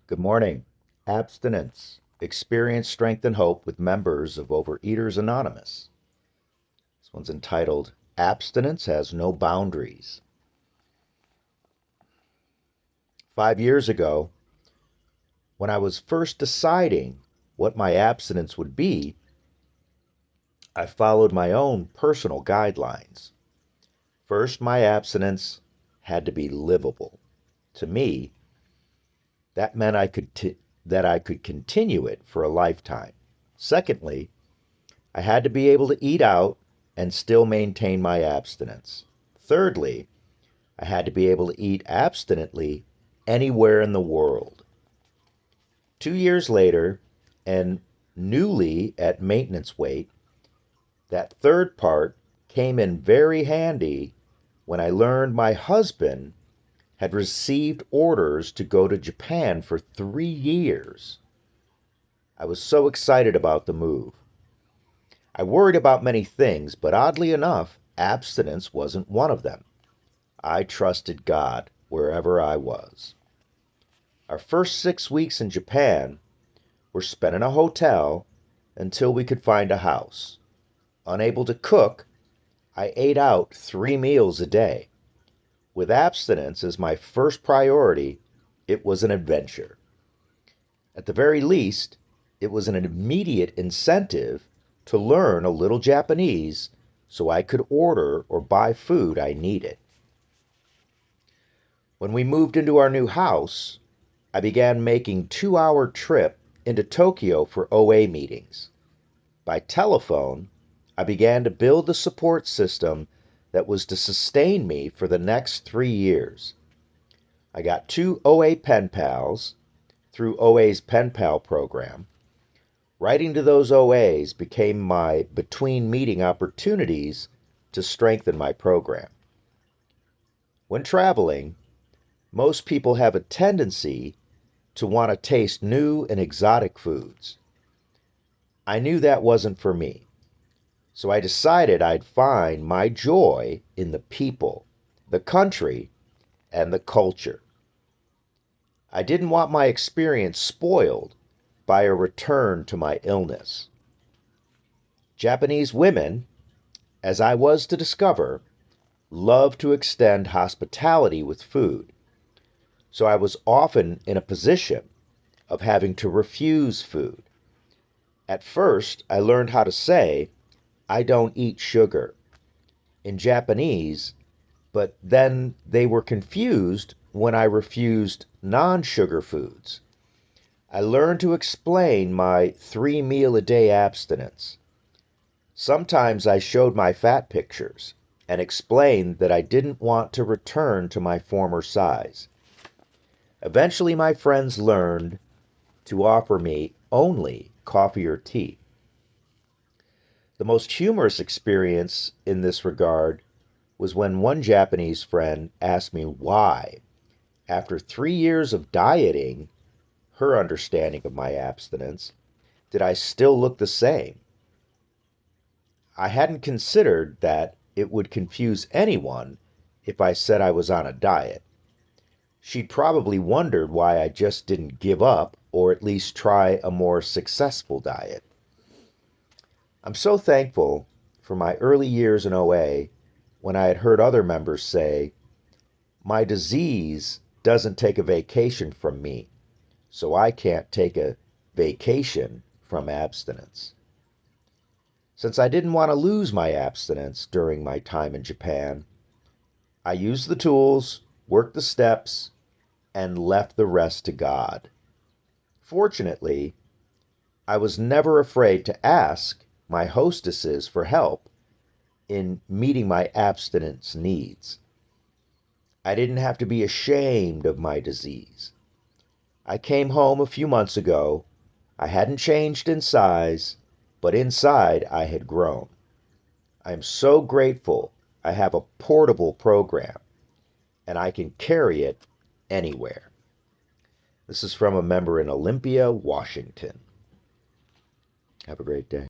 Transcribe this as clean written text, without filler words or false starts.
Good morning. Abstinence. Experience strength and hope with members of Overeaters Anonymous. This one's entitled Abstinence Has No Boundaries. 5 years ago, when I was first deciding what my abstinence would be, I followed my own personal guidelines. First, my abstinence had to be livable. To me, that meant that I could continue it for a lifetime. Secondly, I had to be able to eat out and still maintain my abstinence. Thirdly, I had to be able to eat abstinently anywhere in the world. 2 years later, and newly at maintenance weight, that third part came in very handy when I learned my husband had received orders to go to Japan for 3 years. I was so excited about the move. I worried about many things, but oddly enough, abstinence wasn't one of them. I trusted God wherever I was. Our first 6 weeks in Japan were spent in a hotel until we could find a house. Unable to cook, I ate out 3 meals a day. With abstinence as my first priority, it was an adventure. At the very least, it was an immediate incentive to learn a little Japanese so I could order or buy food I needed. When we moved into our new house, I began making 2-hour trip into Tokyo for OA meetings. By telephone, I began to build the support system that was to sustain me for the next 3 years. I got 2 OA pen pals through OA's pen pal program. Writing to those OAs became my between meeting opportunities to strengthen my program. When traveling, most people have a tendency to want to taste new and exotic foods. I knew that wasn't for me, so I decided I'd find my joy in the people, the country, and the culture. I didn't want my experience spoiled by a return to my illness. Japanese women, as I was to discover, love to extend hospitality with food, so I was often in a position of having to refuse food. At first, I learned how to say, "I don't eat sugar," in Japanese, but then they were confused when I refused non-sugar foods. I learned to explain my 3 meal a day abstinence. Sometimes I showed my fat pictures and explained that I didn't want to return to my former size. Eventually, my friends learned to offer me only coffee or tea. The most humorous experience in this regard was when one Japanese friend asked me why, after 3 years of dieting, her understanding of my abstinence, did I still look the same? I hadn't considered that it would confuse anyone if I said I was on a diet. She'd probably wondered why I just didn't give up or at least try a more successful diet. I'm so thankful for my early years in OA when I had heard other members say, "My disease doesn't take a vacation from me, so I can't take a vacation from abstinence." Since I didn't want to lose my abstinence during my time in Japan, I used the tools, worked the steps, and left the rest to God. Fortunately, I was never afraid to ask my hostesses for help in meeting my abstinence needs. I didn't have to be ashamed of my disease. I came home a few months ago. I hadn't changed in size, but inside I had grown. I am so grateful I have a portable program and I can carry it anywhere. This is from a member in Olympia, Washington. Have a great day.